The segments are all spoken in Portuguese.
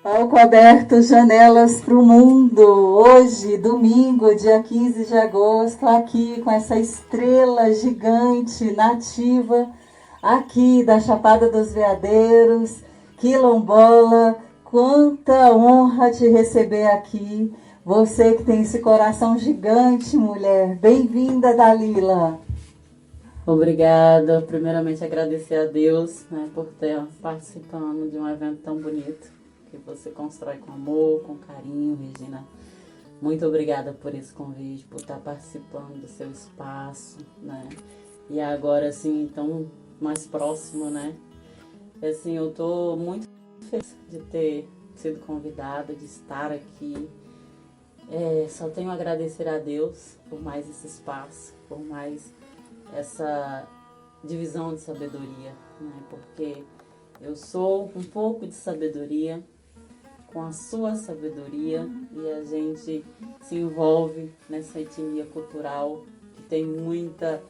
Palco aberto, janelas para o mundo. Hoje, domingo, dia 15 de agosto, aqui com essa estrela gigante nativa, aqui da Chapada dos Veadeiros, quilombola. Quanta honra te receber aqui. Você que tem esse coração gigante, mulher. Bem-vinda, Dalila. Obrigada. Primeiramente, agradecer a Deus, né, por ter participando de um evento tão bonito que você constrói com amor, com carinho, Regina. Muito obrigada por esse convite, por estar participando do seu espaço, né? E agora, assim, tão mais próximo, né? Assim, eu tô muito feliz de ter sido convidada, de estar aqui. Só tenho a agradecer a Deus por mais esse espaço, por mais essa divisão de sabedoria, né? Porque eu sou um pouco de sabedoria com a sua sabedoria e a gente se envolve nessa etnia cultural que tem muita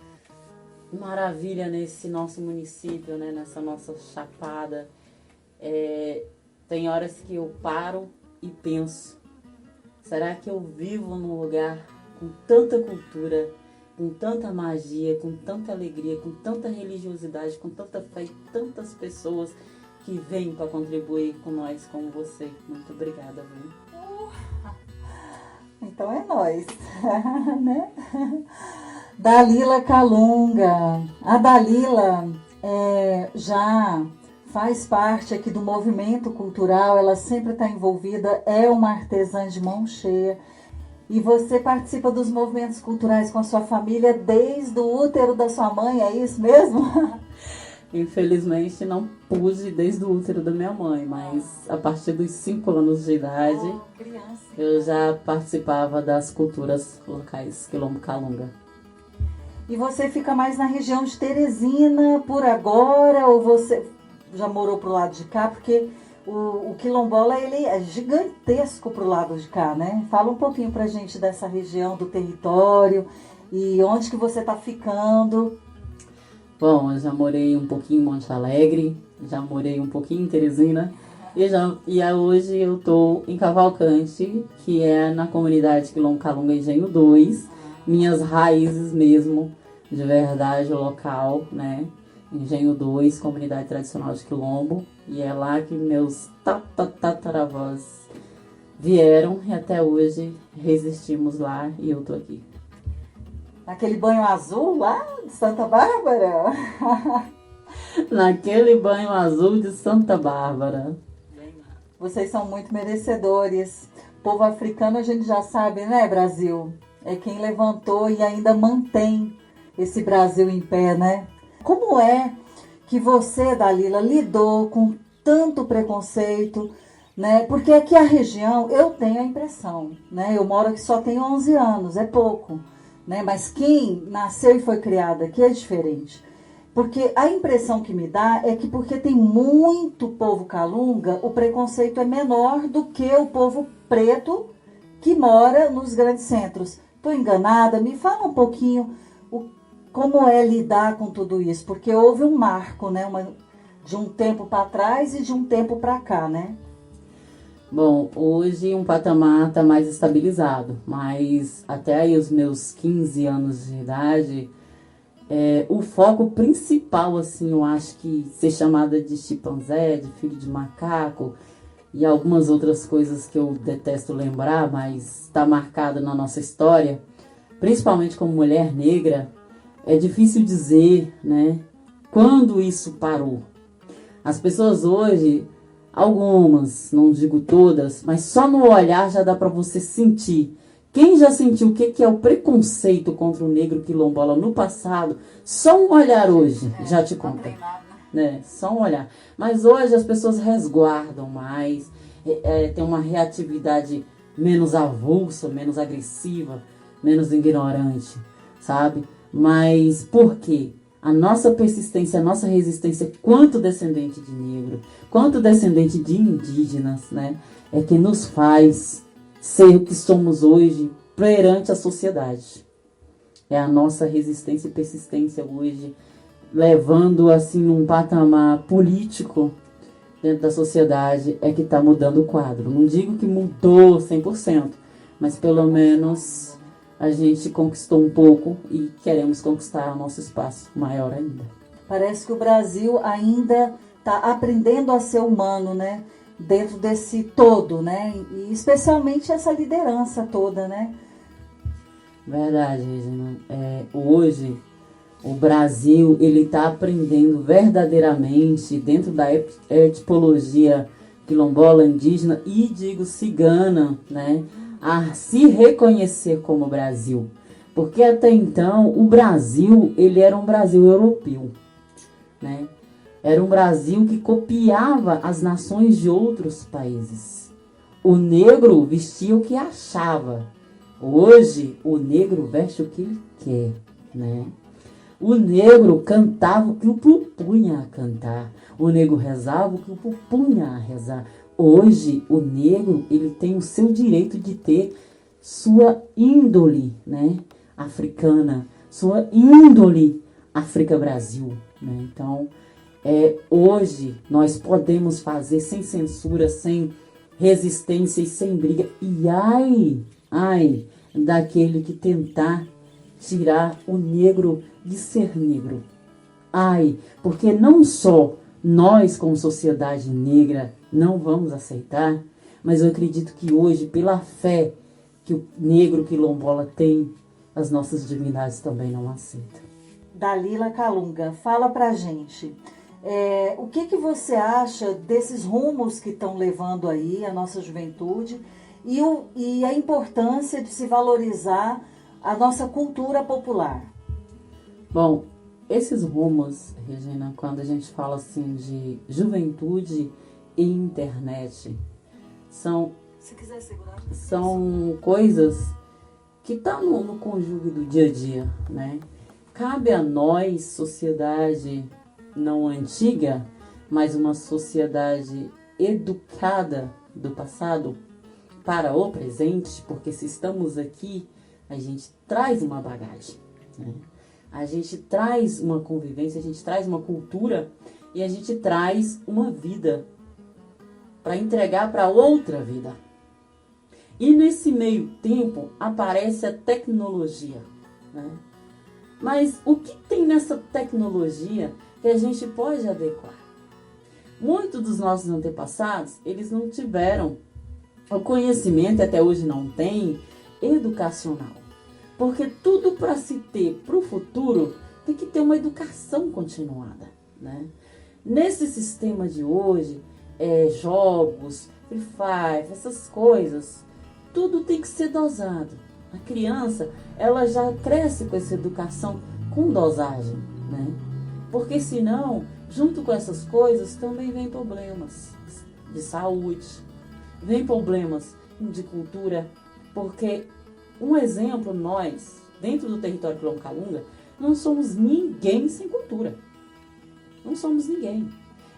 maravilha nesse nosso município, né? Nessa nossa chapada. Tem horas que eu paro e penso, será que eu vivo num lugar com tanta cultura, com tanta magia, com tanta alegria, com tanta religiosidade, com tanta fé e tantas pessoas que vêm para contribuir com nós, como você. Muito obrigada, viu? Então é nós, né? Dalila Kalunga. A Dalila já faz parte aqui do movimento cultural, ela sempre está envolvida, é uma artesã de mão cheia. E você participa dos movimentos culturais com a sua família desde o útero da sua mãe, é isso mesmo? Infelizmente não pude desde o útero da minha mãe, mas a partir dos 5 anos de idade eu já participava das culturas locais Quilombo Kalunga. E você fica mais na região de Teresina por agora, ou você já morou pro lado de cá? Porque o quilombola, ele é gigantesco pro lado de cá, né? Fala um pouquinho pra gente dessa região, do território e onde que você tá ficando. Bom, eu já morei um pouquinho em Monte Alegre, já morei um pouquinho em Teresina e hoje eu tô em Cavalcante, que é na comunidade Quilombo Kalunga Engenho 2, minhas raízes mesmo, de verdade, local, né? Engenho 2, comunidade tradicional de Quilombo, e é lá que meus tataravós vieram e até hoje resistimos lá e eu tô aqui. Naquele banho azul lá de Santa Bárbara? Naquele banho azul de Santa Bárbara. Vocês são muito merecedores. Povo africano a gente já sabe, né, Brasil? É quem levantou e ainda mantém esse Brasil em pé, né? Como é que você, Dalila, lidou com tanto preconceito, né? Porque aqui a região, eu tenho a impressão, né? Eu moro aqui só tenho 11 anos, é pouco, né? Mas quem nasceu e foi criado aqui é diferente. Porque a impressão que me dá é que porque tem muito povo calunga, o preconceito é menor do que o povo preto que mora nos grandes centros. Estou enganada? Me fala um pouquinho como é lidar com tudo isso, porque houve um marco, né, de um tempo para trás e de um tempo para cá, né? Bom, hoje um patamar está mais estabilizado, mas até aí os meus 15 anos de idade, o foco principal, assim, eu acho que ser chamada de chimpanzé, de filho de macaco e algumas outras coisas que eu detesto lembrar, mas está marcado na nossa história, principalmente como mulher negra. É difícil dizer, né, quando isso parou. As pessoas hoje, algumas, não digo todas, mas só no olhar já dá para você sentir. Quem já sentiu o que é o preconceito contra o negro quilombola no passado, só um olhar hoje já te conta. Né? Só um olhar. Mas hoje as pessoas resguardam mais, tem uma reatividade menos avulsa, menos agressiva, menos ignorante, sabe? Mas por quê? A nossa persistência, a nossa resistência, quanto descendente de negro, quanto descendente de indígenas, né, é que nos faz ser o que somos hoje perante a sociedade. É a nossa resistência e persistência hoje, levando assim num patamar político dentro da sociedade é que está mudando o quadro. Não digo que mudou 100%, mas pelo menos a gente conquistou um pouco e queremos conquistar o nosso espaço maior ainda. Parece que o Brasil ainda está aprendendo a ser humano, né? Dentro desse todo, né? E especialmente essa liderança toda, né? Verdade, Regina. Hoje, o Brasil ele está aprendendo verdadeiramente, dentro da etipologia quilombola, indígena e, digo, cigana, né? A se reconhecer como Brasil. Porque até então, o Brasil, ele era um Brasil europeu, né? Era um Brasil que copiava as nações de outros países. O negro vestia o que achava. Hoje, o negro veste o que ele quer, né? O negro cantava o que o propunha a cantar. O negro rezava o que o propunha a rezar. Hoje, o negro, ele tem o seu direito de ter sua índole, né, africana, sua índole África-Brasil, né? Então, hoje, nós podemos fazer sem censura, sem resistência e sem briga. E ai daquele que tentar tirar o negro de ser negro. Ai, porque não só nós, como sociedade negra, não vamos aceitar, mas eu acredito que hoje, pela fé que o negro quilombola tem, as nossas divindades também não aceitam. Dalila Calunga, fala pra gente. O que você acha desses rumos que estão levando aí a nossa juventude e a importância de se valorizar a nossa cultura popular? Bom, esses rumos, Regina, quando a gente fala assim de juventude e internet, são coisas que estão no conjunto do dia a dia, né? Cabe a nós, sociedade não antiga, mas uma sociedade educada do passado, para o presente, porque se estamos aqui, a gente traz uma bagagem, né? A gente traz uma convivência, a gente traz uma cultura e a gente traz uma vida para entregar para outra vida. E nesse meio tempo aparece a tecnologia, né? Mas o que tem nessa tecnologia que a gente pode adequar? Muitos dos nossos antepassados, eles não tiveram o conhecimento, até hoje não tem, educacional. Porque tudo para se ter para o futuro tem que ter uma educação continuada, né? Nesse sistema de hoje, jogos, Free Fire, essas coisas, tudo tem que ser dosado. A criança, ela já cresce com essa educação com dosagem, né? Porque senão, junto com essas coisas, também vem problemas de saúde, vem problemas de cultura, porque, um exemplo, nós, dentro do território Quilombo Calunga, não somos ninguém sem cultura. Não somos ninguém.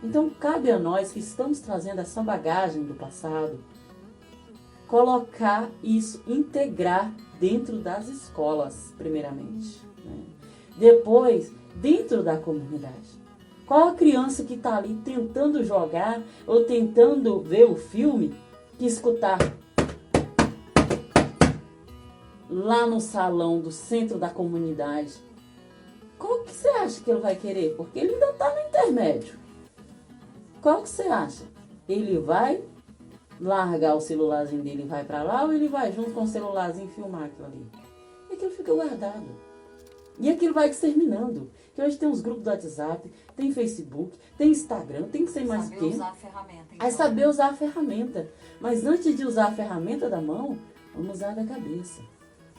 Então, cabe a nós que estamos trazendo essa bagagem do passado, colocar isso, integrar dentro das escolas, primeiramente, né? Depois, dentro da comunidade. Qual a criança que está ali tentando jogar ou tentando ver o filme que escutar lá no salão do centro da comunidade? Qual que você acha que ele vai querer? Porque ele ainda está no intermédio. Qual que você acha? Ele vai largar o celularzinho dele e vai para lá, ou ele vai junto com o celularzinho filmar aquilo ali? E aquilo fica guardado. E aquilo vai exterminando. Que hoje tem os grupos do WhatsApp, tem Facebook, tem Instagram, tem que ser mais o quê? Usar a ferramenta. É saber usar a ferramenta. Mas antes de usar a ferramenta da mão, vamos usar da cabeça.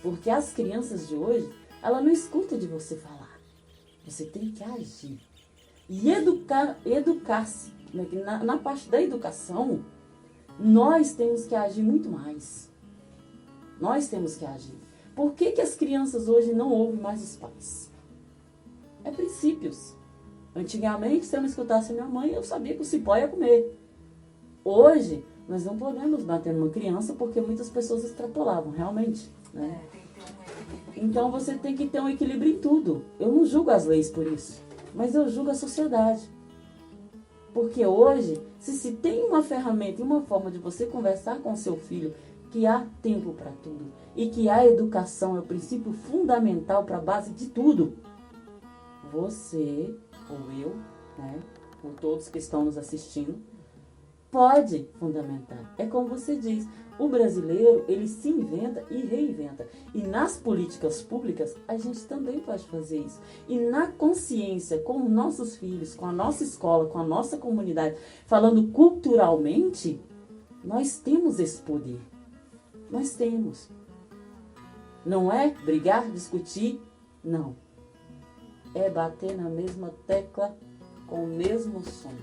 Porque as crianças de hoje, ela não escuta de você falar. Você tem que agir. E educar-se. Na parte da educação, nós temos que agir muito mais. Nós temos que agir. Por que as crianças hoje não ouvem mais os pais? É princípios. Antigamente, se eu não escutasse minha mãe, eu sabia que o cipó ia comer. Hoje, nós não podemos bater numa criança porque muitas pessoas extrapolavam, realmente, né? Então, você tem que ter um equilíbrio em tudo. Eu não julgo as leis por isso, mas eu julgo a sociedade. Porque hoje, se tem uma ferramenta e uma forma de você conversar com seu filho, que há tempo para tudo e que a educação é o princípio fundamental para a base de tudo, você ou eu, né, ou todos que estão nos assistindo, pode fundamentar. É como você diz, o brasileiro, ele se inventa e reinventa. E nas políticas públicas, a gente também pode fazer isso. E na consciência, com os nossos filhos, com a nossa escola, com a nossa comunidade, falando culturalmente, nós temos esse poder. Nós temos. Não é brigar, discutir, não. É bater na mesma tecla com o mesmo som.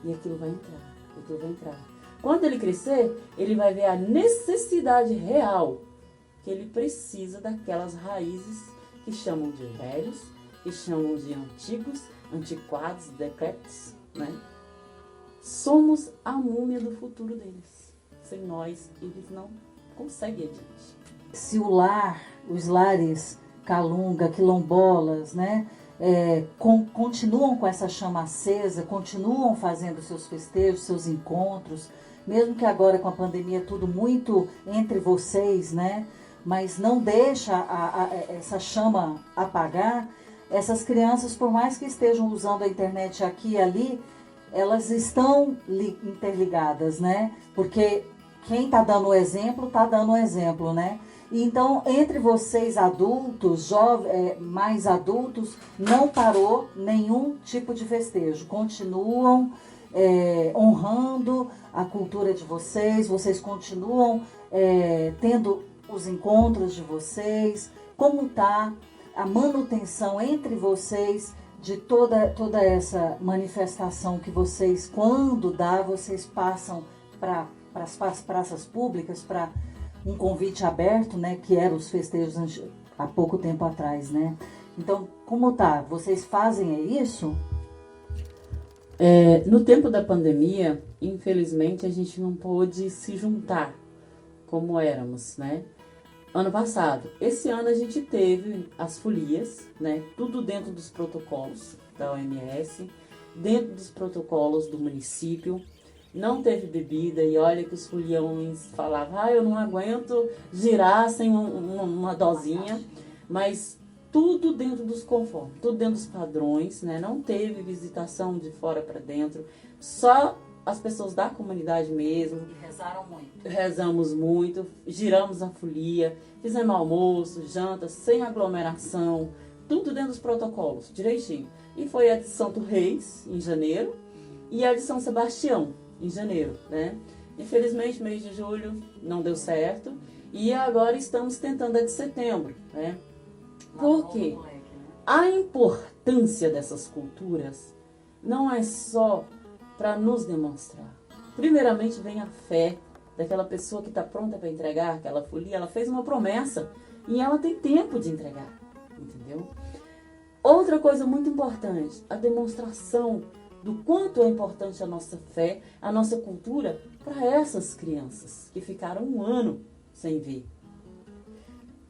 E aquilo vai entrar. Quando ele crescer, ele vai ver a necessidade real que ele precisa daquelas raízes que chamam de velhos, que chamam de antigos, antiquados, decrépitos, né? Somos a múmia do futuro deles. Sem nós, eles não conseguem adiante. Se os lares Calunga, quilombolas, né, continuam com essa chama acesa, continuam fazendo seus festejos, seus encontros, mesmo que agora com a pandemia tudo muito entre vocês, né, mas não deixa essa chama apagar. Essas crianças, por mais que estejam usando a internet aqui e ali, elas estão interligadas, né, porque quem está dando o exemplo, né? Então, entre vocês adultos, mais adultos, não parou nenhum tipo de festejo. Continuam honrando a cultura de vocês continuam tendo os encontros de vocês. Como está a manutenção entre vocês de toda essa manifestação que vocês, quando vocês passam para as praças públicas, para um convite aberto, né, que eram os festejos há pouco tempo atrás, né? Então, como tá? Vocês fazem isso? No tempo da pandemia, infelizmente, a gente não pôde se juntar como éramos, né? Ano passado. Esse ano a gente teve as folias, né? Tudo dentro dos protocolos da OMS, dentro dos protocolos do município. Não teve bebida, e olha que os foliões falavam, eu não aguento girar sem uma dosinha, mas tudo dentro dos conformes, tudo dentro dos padrões, né? Não teve visitação de fora para dentro, só as pessoas da comunidade mesmo. E rezaram muito. Rezamos muito, giramos a folia, fizemos almoço, janta, sem aglomeração, tudo dentro dos protocolos, direitinho. E foi a de Santo Reis, em janeiro, e a de São Sebastião, em janeiro, né? Infelizmente, mês de julho não deu certo, e agora estamos tentando a de setembro, né? Porque a importância dessas culturas não é só para nos demonstrar. Primeiramente vem a fé daquela pessoa que está pronta para entregar aquela folia. Ela fez uma promessa e ela tem tempo de entregar, entendeu? Outra coisa muito importante, a demonstração do quanto é importante a nossa fé, a nossa cultura para essas crianças que ficaram um ano sem ver.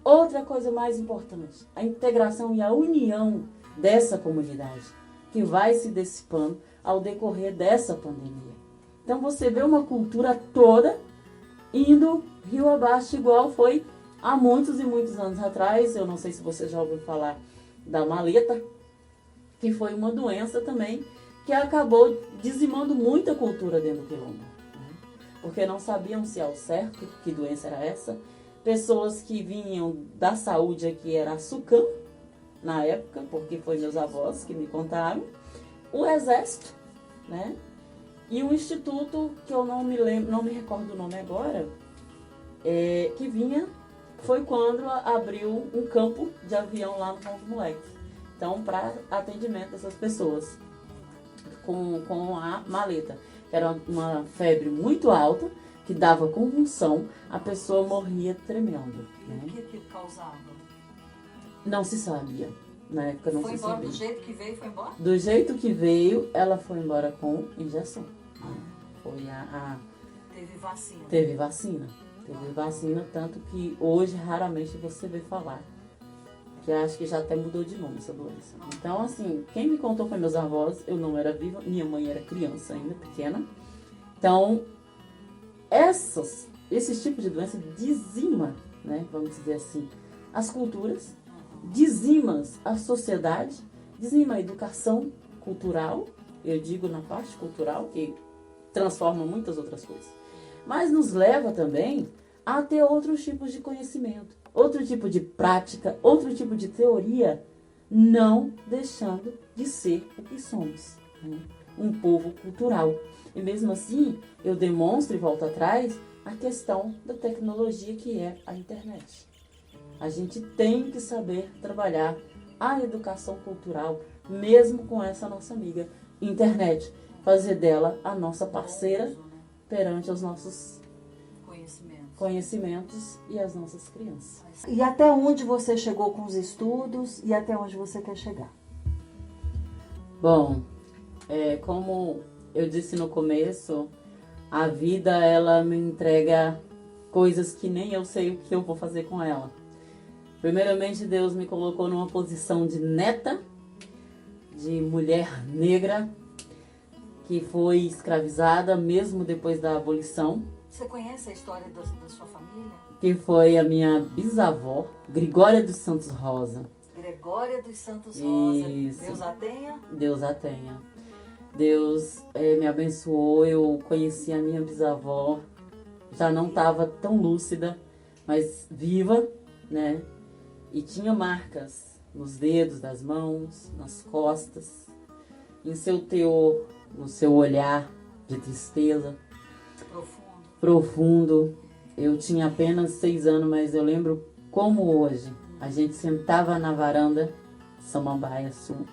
Outra coisa mais importante, a integração e a união dessa comunidade, que vai se dissipando ao decorrer dessa pandemia. Então você vê uma cultura toda indo rio abaixo, igual foi há muitos e muitos anos atrás. Eu não sei se você já ouviu falar da maleta, que foi uma doença também, que acabou dizimando muita cultura dentro do quilombo, né? Porque não sabiam se ao certo que doença era essa. Pessoas que vinham da saúde aqui era a SUCAM, na época, porque foi meus avós que me contaram, o exército, né? E um instituto que eu não me lembro, não me recordo o nome agora, que vinha, foi quando abriu um campo de avião lá no Pão dos Moleques. Então, para atendimento dessas pessoas com a maleta, que era uma febre muito alta, que dava convulsão, a pessoa morria tremendo. Né? E o que causava? Não se sabia. Na época não foi se sabia. Foi embora do jeito que veio, foi embora? Do jeito que veio, ela foi embora com injeção. Foi Teve vacina. Teve vacina. Teve vacina, tanto que hoje raramente você vê falar que acho que já até mudou de nome essa doença. Então, assim, quem me contou foi meus avós, eu não era viva, minha mãe era criança ainda, pequena. Então, esses tipos de doença dizima, né, vamos dizer assim, as culturas, dizima a sociedade, dizima a educação cultural, eu digo na parte cultural, que transforma muitas outras coisas. Mas nos leva também a ter outros tipos de conhecimento, outro tipo de prática, outro tipo de teoria, não deixando de ser o que somos, né? Um povo cultural. E mesmo assim, eu demonstro e volto atrás a questão da tecnologia que é a internet. A gente tem que saber trabalhar a educação cultural, mesmo com essa nossa amiga internet. Fazer dela a nossa parceira perante os nossos conhecimentos e as nossas crianças. E até onde você chegou com os estudos e até onde você quer chegar? Bom, como eu disse no começo, a vida ela me entrega coisas que nem eu sei o que eu vou fazer com ela. Primeiramente, Deus me colocou numa posição de neta, de mulher negra, que foi escravizada mesmo depois da abolição. Você conhece a história da sua família? Que foi a minha bisavó, Gregória dos Santos Rosa. Gregória dos Santos Rosa. Isso. Deus a tenha? Deus a tenha. Deus me abençoou, eu conheci a minha bisavó, já não estava tão lúcida, mas viva, né? E tinha marcas nos dedos das mãos, nas costas, em seu teor, no seu olhar de tristeza profundo. Eu tinha apenas 6 anos, mas eu lembro como hoje. A gente sentava na varanda Samambaia Sul,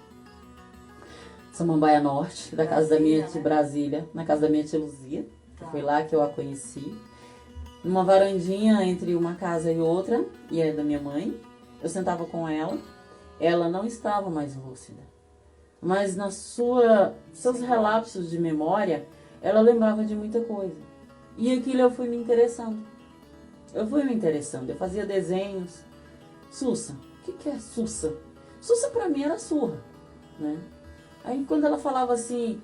Samambaia Norte, da casa da minha tia Brasília, na casa da minha tia Luzia, que foi lá que eu a conheci. Numa varandinha entre uma casa e outra, e é da minha mãe. Eu sentava com ela, ela não estava mais lúcida, mas seus relapsos de memória, ela lembrava de muita coisa. E aquilo eu fui me interessando. Eu fazia desenhos. Sussa, o que é Sussa? Sussa pra mim era surra, né? Aí quando ela falava assim,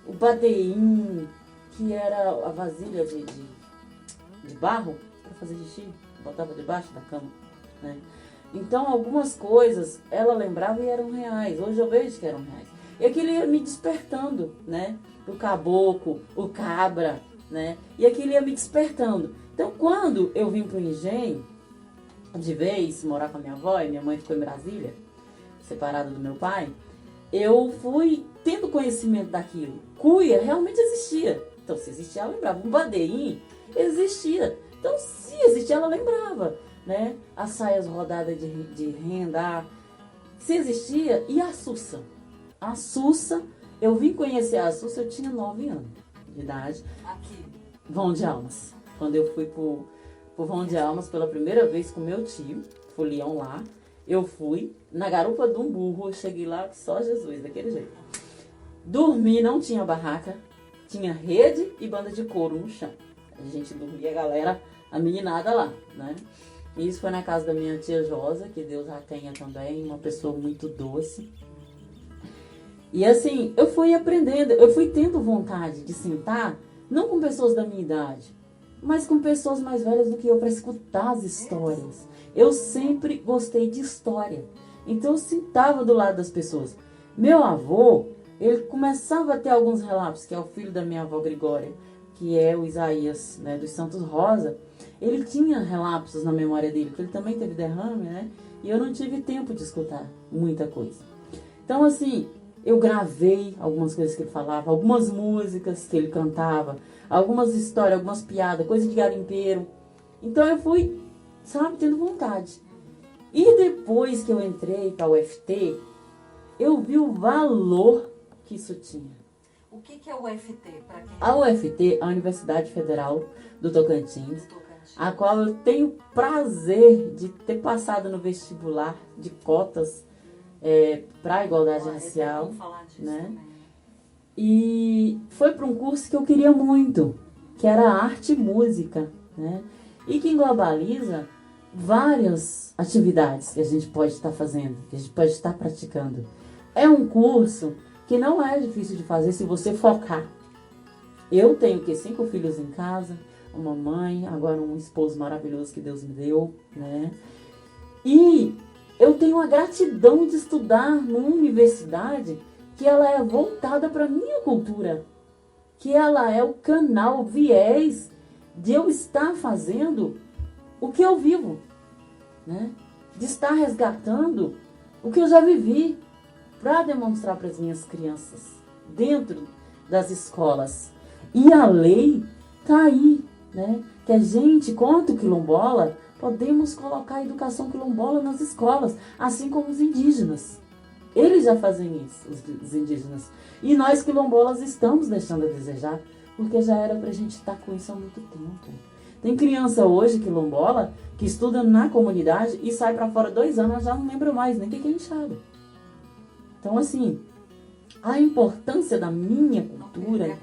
o badeim, que era a vasilha de barro para fazer xixi, botava debaixo da cama, né? Então algumas coisas ela lembrava e eram reais. Hoje eu vejo que eram reais. E aquilo ia me despertando, né? O caboclo, o cabra, né? E aquilo ia me despertando. Então quando eu vim pro engenho, de vez, morar com a minha avó, e minha mãe ficou em Brasília, separada do meu pai, eu fui tendo conhecimento daquilo. Cuia realmente existia. Então se existia, ela lembrava. Um badeim existia. Então se existia, ela lembrava, né? As saias rodadas de renda, se existia. E a Sussa? A Sussa, eu vim conhecer a Sussa, eu tinha 9 anos de idade. Aqui. Vão de Almas. Quando eu fui pro Vão de Almas pela primeira vez com meu tio, folião lá, eu fui na garupa de um burro, eu cheguei lá só Jesus, daquele jeito. Dormi, não tinha barraca, tinha rede e banda de couro no chão. A gente dormia, a galera, a meninada lá, né? E isso foi na casa da minha tia Josa, que Deus a tenha também, uma pessoa muito doce. E assim, eu fui aprendendo, eu fui tendo vontade de sentar, não com pessoas da minha idade, mas com pessoas mais velhas do que eu, para escutar as histórias. Eu sempre gostei de história, então eu sentava do lado das pessoas. Meu avô, ele começava a ter alguns relatos, que é o filho da minha avó Gregória, que é o Isaías, né, dos Santos Rosa. Ele tinha relapsos na memória dele, porque ele também teve derrame, né? E eu não tive tempo de escutar muita coisa. Então, assim, eu gravei algumas coisas que ele falava, algumas músicas que ele cantava, algumas histórias, algumas piadas, coisa de garimpeiro. Então eu fui, sabe, tendo vontade. E depois que eu entrei para a UFT, eu vi o valor que isso tinha. O que é o UFT? A UFT, a Universidade Federal do Tocantins, a qual eu tenho prazer de ter passado no vestibular de cotas para a igualdade racial, né? E foi para um curso que eu queria muito, que era arte e música, né? E que em Globaliza várias atividades que a gente pode estar fazendo, que a gente pode estar praticando. É um curso que não é difícil de fazer se você focar. Eu tenho 5 filhos em casa, uma mãe, agora um esposo maravilhoso que Deus me deu, né? E eu tenho a gratidão de estudar numa universidade que ela é voltada para a minha cultura, que ela é o canal, o viés de eu estar fazendo o que eu vivo, né? De estar resgatando o que eu já vivi para demonstrar para as minhas crianças dentro das escolas. E a lei tá aí, né? Que a gente, quanto quilombola, podemos colocar a educação quilombola nas escolas, assim como os indígenas. Eles já fazem isso, os indígenas. E nós quilombolas estamos deixando a desejar, porque já era pra gente estar com isso há muito tempo. Tem criança hoje, quilombola, que estuda na comunidade e sai pra fora 2 anos, já não lembra mais nem o que é enxada. Então, assim, a importância da minha cultura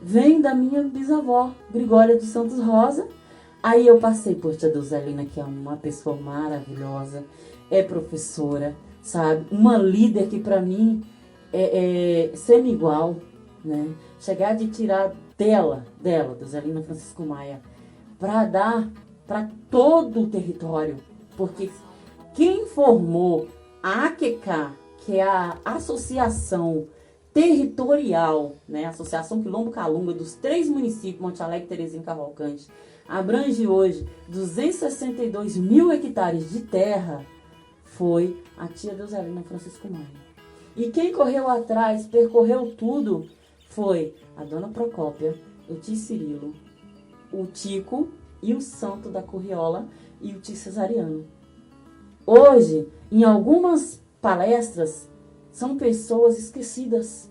vem da minha bisavó, Gregória dos Santos Rosa. Aí eu passei por tia Deuselina, que é uma pessoa maravilhosa, é professora, sabe? Uma líder que pra mim é sem igual, né? Chegar de tirar dela, Deuselina Francisco Maia, para dar para todo o território. Porque quem formou a AQK, que é a Associação Territorial, né? Associação Quilombo Calunga dos 3 municípios, Monte Alegre, Terezinha e Cavalcante, abrange hoje 262 mil hectares de terra, foi a tia Deuselina Francisco Maia. E quem correu atrás, percorreu tudo, foi a dona Procópia, o tio Cirilo, o Tico e o Santo da Curriola e o tio Cesariano. Hoje, em algumas palestras, são pessoas esquecidas,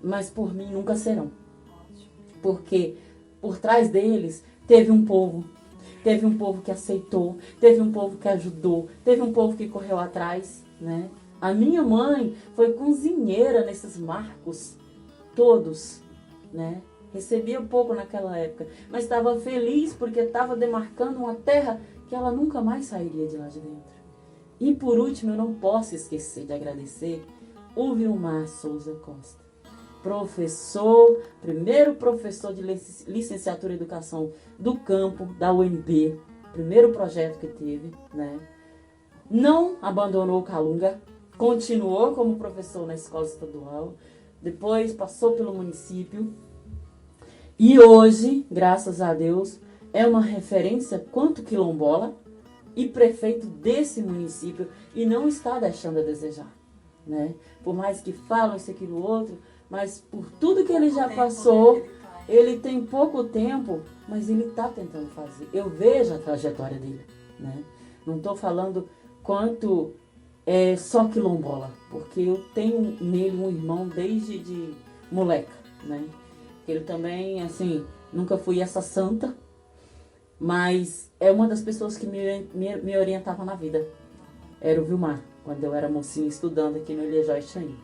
mas por mim nunca serão. Porque por trás deles teve um povo que aceitou, teve um povo que ajudou, teve um povo que correu atrás, né? A minha mãe foi cozinheira nesses marcos todos, né? Recebia pouco naquela época, mas estava feliz porque estava demarcando uma terra que ela nunca mais sairia de lá de dentro. E por último, eu não posso esquecer de agradecer o Vilmar Souza Costa. Professor, primeiro professor de licenciatura em educação do campo, da UNB, primeiro projeto que teve, né? Não abandonou o Calunga, continuou como professor na escola estadual, depois passou pelo município e hoje, graças a Deus, é uma referência quanto quilombola e prefeito desse município e não está deixando a desejar, né? Por mais que falam isso, aquilo, outro, mas por tudo que ele já passou, ele tem pouco tempo, mas ele está tentando fazer. Eu vejo a trajetória dele, né? Não estou falando quanto é só quilombola, porque eu tenho nele um irmão desde de moleca, né? Ele também, assim, nunca fui essa santa, mas é uma das pessoas que me orientava na vida. Era o Vilmar, quando eu era mocinha estudando aqui no Ilhéjoy Chaim.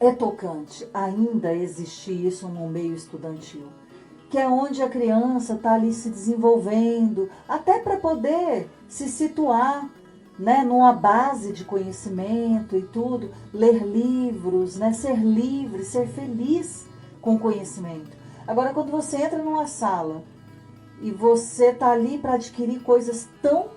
É tocante ainda existir isso no meio estudantil, que é onde a criança está ali se desenvolvendo, até para poder se situar, né, numa base de conhecimento e tudo, ler livros, né, ser livre, ser feliz com conhecimento. Agora, quando você entra numa sala e você está ali para adquirir coisas tão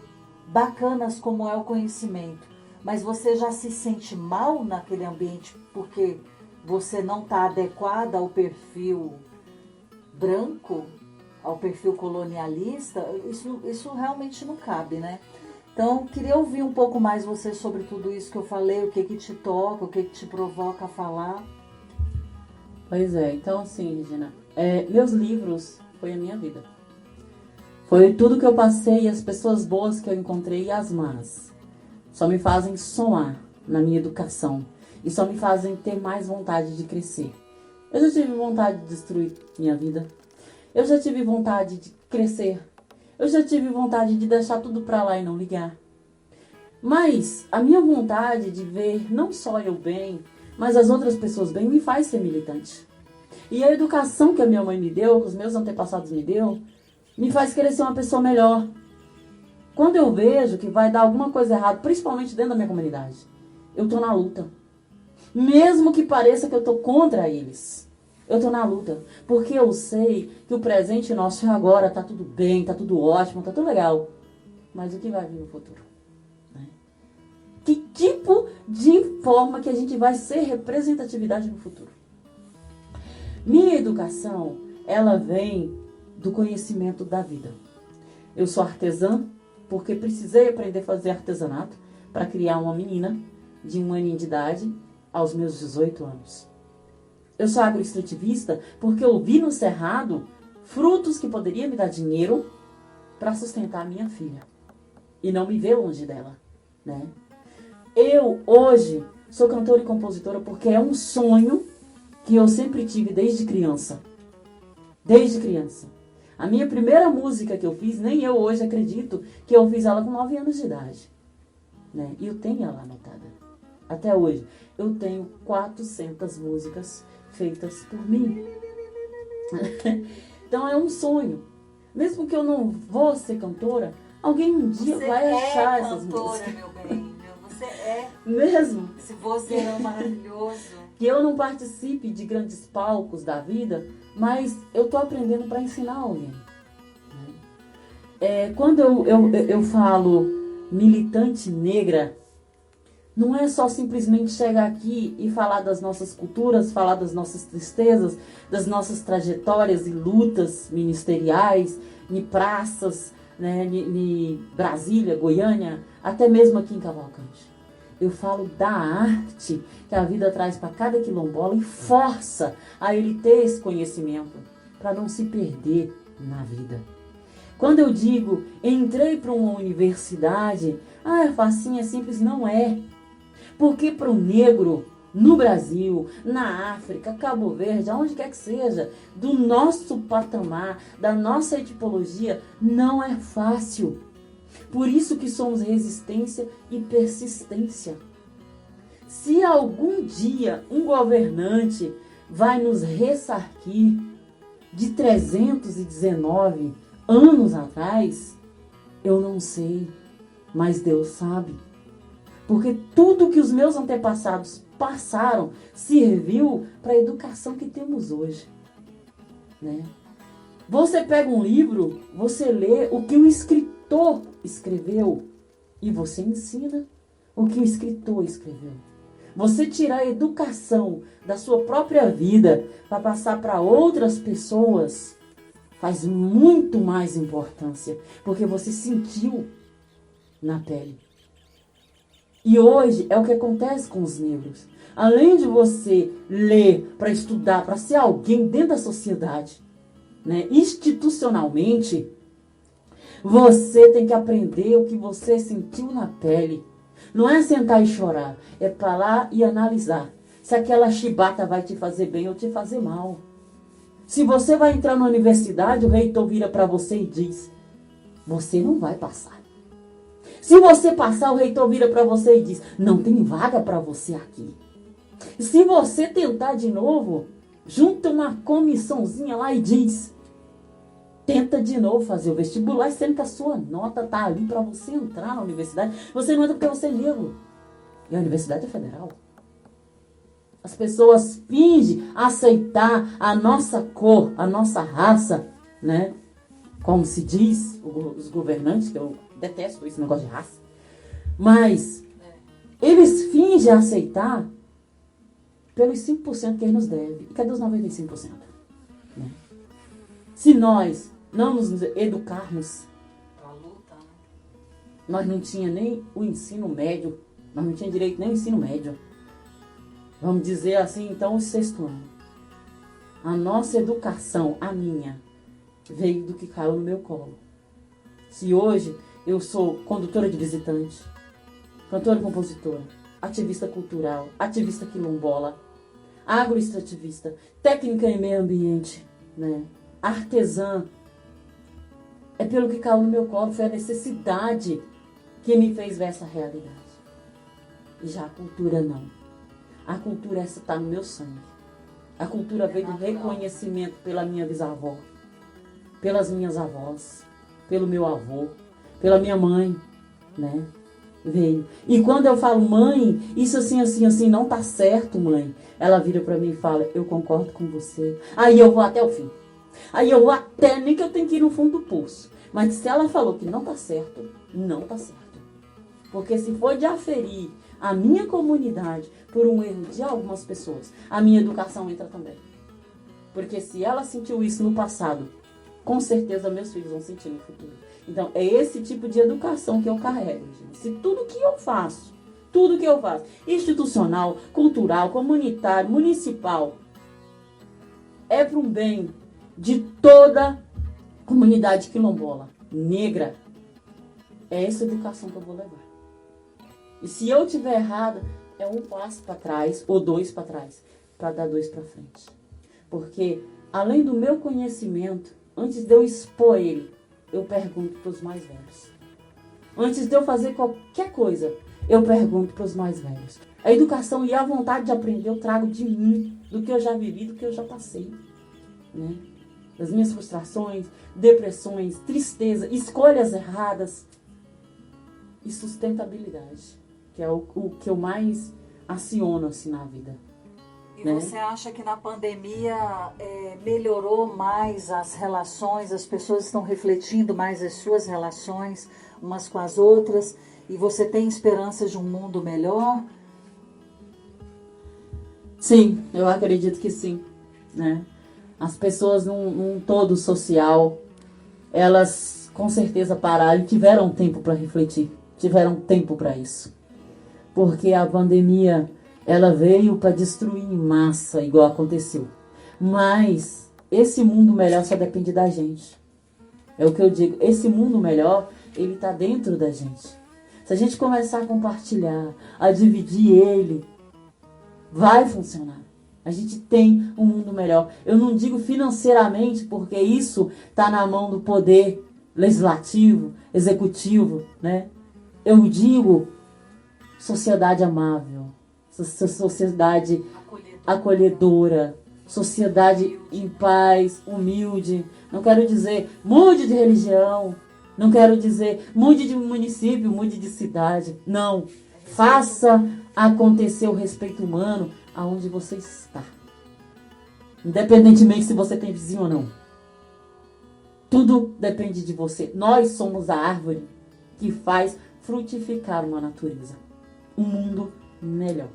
bacanas como é o conhecimento, mas você já se sente mal naquele ambiente porque você não está adequada ao perfil branco, ao perfil colonialista, isso realmente não cabe, né? Então, queria ouvir um pouco mais você sobre tudo isso que eu falei, o que te toca, o que te provoca a falar. Pois é, então assim, Regina, meus livros foi a minha vida. Foi tudo que eu passei, as pessoas boas que eu encontrei e as más. Só me fazem somar na minha educação e só me fazem ter mais vontade de crescer. Eu já tive vontade de destruir minha vida. Eu já tive vontade de crescer. Eu já tive vontade de deixar tudo pra lá e não ligar. Mas a minha vontade de ver não só eu bem, mas as outras pessoas bem, me faz ser militante. E a educação que a minha mãe me deu, que os meus antepassados me deu, me faz querer ser uma pessoa melhor. Quando eu vejo que vai dar alguma coisa errada, principalmente dentro da minha comunidade, eu tô na luta. Mesmo que pareça que eu tô contra eles, eu tô na luta. Porque eu sei que o presente nosso é agora, tá tudo bem, tá tudo ótimo, tá tudo legal. Mas o que vai vir no futuro? Né? Que tipo de forma que a gente vai ser representatividade no futuro? Minha educação, ela vem do conhecimento da vida. Eu sou artesã porque precisei aprender a fazer artesanato para criar uma menina de 1 aninho de idade aos meus 18 anos. Eu sou agroextrativista porque eu vi no cerrado frutos que poderiam me dar dinheiro para sustentar a minha filha e não me ver longe dela, né? Eu hoje sou cantora e compositora porque é um sonho que eu sempre tive desde criança. Desde criança. A minha primeira música que eu fiz, nem eu hoje acredito que eu fiz ela com 9 anos de idade. Né? E eu tenho ela anotada. Até hoje. Eu tenho 400 músicas feitas por mim. Então é um sonho. Mesmo que eu não vou ser cantora, alguém um dia vai achar essas músicas. Você é cantora, meu bem. Você é. Mesmo. Esse vozeirão maravilhoso. Que eu não participe de grandes palcos da vida, mas eu tô aprendendo para ensinar alguém. Quando eu falo militante negra, não é só simplesmente chegar aqui e falar das nossas culturas, falar das nossas tristezas, das nossas trajetórias e lutas ministeriais, em praças, né, em Brasília, Goiânia, até mesmo aqui em Cavalcante. Eu falo da arte que a vida traz para cada quilombola e força a ele ter esse conhecimento para não se perder na vida. Quando eu digo, entrei para uma universidade, é facinho, é simples, não é. Porque para o negro, no Brasil, na África, Cabo Verde, aonde quer que seja, do nosso patamar, da nossa tipologia, não é fácil. Por isso que somos resistência e persistência. Se algum dia um governante vai nos ressarquir de 319 anos atrás, eu não sei, mas Deus sabe. Porque tudo que os meus antepassados passaram serviu para a educação que temos hoje. Né? Você pega um livro, você lê o que o escritor escreveu e você ensina o que o escritor escreveu. Você tirar a educação da sua própria vida para passar para outras pessoas faz muito mais importância, porque você sentiu na pele. E hoje é o que acontece com os negros. Além de você ler para estudar, para ser alguém dentro da sociedade, né, institucionalmente, você tem que aprender o que você sentiu na pele. Não é sentar e chorar, é parar e analisar se aquela chibata vai te fazer bem ou te fazer mal. Se você vai entrar na universidade, o reitor vira para você e diz, você não vai passar. Se você passar, o reitor vira para você e diz, não tem vaga para você aqui. Se você tentar de novo, junta uma comissãozinha lá e diz, tenta de novo fazer o vestibular, sendo que a sua nota está ali para você entrar na universidade. Você não entra porque você é negro. E a universidade é federal. As pessoas fingem aceitar a nossa cor, a nossa raça, né? Como se diz, os governantes, que eu detesto esse negócio de raça. Mas eles fingem aceitar pelos 5% que eles nos devem. E cadê os 95%? Né? Se nós não nos educarmos, nós não tinha nem o ensino médio, nós não tinha direito nem o ensino médio. Vamos dizer assim, então, o 6º ano. A nossa educação, a minha, veio do que caiu no meu colo. Se hoje eu sou condutora de visitante, cantora e compositora, ativista cultural, ativista quilombola, agroextrativista, técnica em meio ambiente, né? Artesã, é pelo que caiu no meu colo, foi a necessidade que me fez ver essa realidade. E já a cultura não. A cultura essa está no meu sangue. A cultura veio do reconhecimento pela minha bisavó, pelas minhas avós, pelo meu avô, pela minha mãe, né? Veio. E quando eu falo, mãe, isso assim, assim, assim, não tá certo, mãe. Ela vira pra mim e fala, eu concordo com você. Aí eu vou até o fim. Aí eu vou até, nem que eu tenho que ir no fundo do poço. Mas se ela falou que não tá certo, não tá certo. Porque se for de aferir a minha comunidade por um erro de algumas pessoas, a minha educação entra também. Porque se ela sentiu isso no passado, com certeza meus filhos vão sentir no futuro. Então, é esse tipo de educação que eu carrego, gente. Se tudo que eu faço, institucional, cultural, comunitário, municipal, é para um bem de toda a comunidade quilombola, negra, é essa educação que eu vou levar. E se eu estiver errada, é um passo para trás ou dois para trás, para dar dois para frente. Porque, além do meu conhecimento, antes de eu expor ele, eu pergunto para os mais velhos. Antes de eu fazer qualquer coisa, eu pergunto para os mais velhos. A educação e a vontade de aprender eu trago de mim, do que eu já vivi, do que eu já passei. Né? Das minhas frustrações, depressões, tristeza, escolhas erradas e sustentabilidade, que é o que eu mais aciono assim na vida. E você acha que na pandemia melhorou mais as relações, as pessoas estão refletindo mais as suas relações umas com as outras, e você tem esperança de um mundo melhor? Sim, eu acredito que sim, né? As pessoas num todo social, elas com certeza pararam e tiveram tempo para refletir, tiveram tempo para isso. Porque a pandemia, ela veio para destruir em massa, igual aconteceu. Mas esse mundo melhor só depende da gente. É o que eu digo, esse mundo melhor, ele está dentro da gente. Se a gente começar a compartilhar, a dividir ele, vai funcionar. A gente tem um mundo melhor. Eu não digo financeiramente, porque isso está na mão do poder legislativo, executivo, né? Eu digo sociedade amável, sociedade acolhedora, sociedade em paz, humilde. Não quero dizer mude de religião, não quero dizer mude de município, mude de cidade. Não, faça acontecer o respeito humano aonde você está. Independentemente se você tem vizinho ou não. Tudo depende de você. Nós somos a árvore que faz frutificar uma natureza. Um mundo melhor.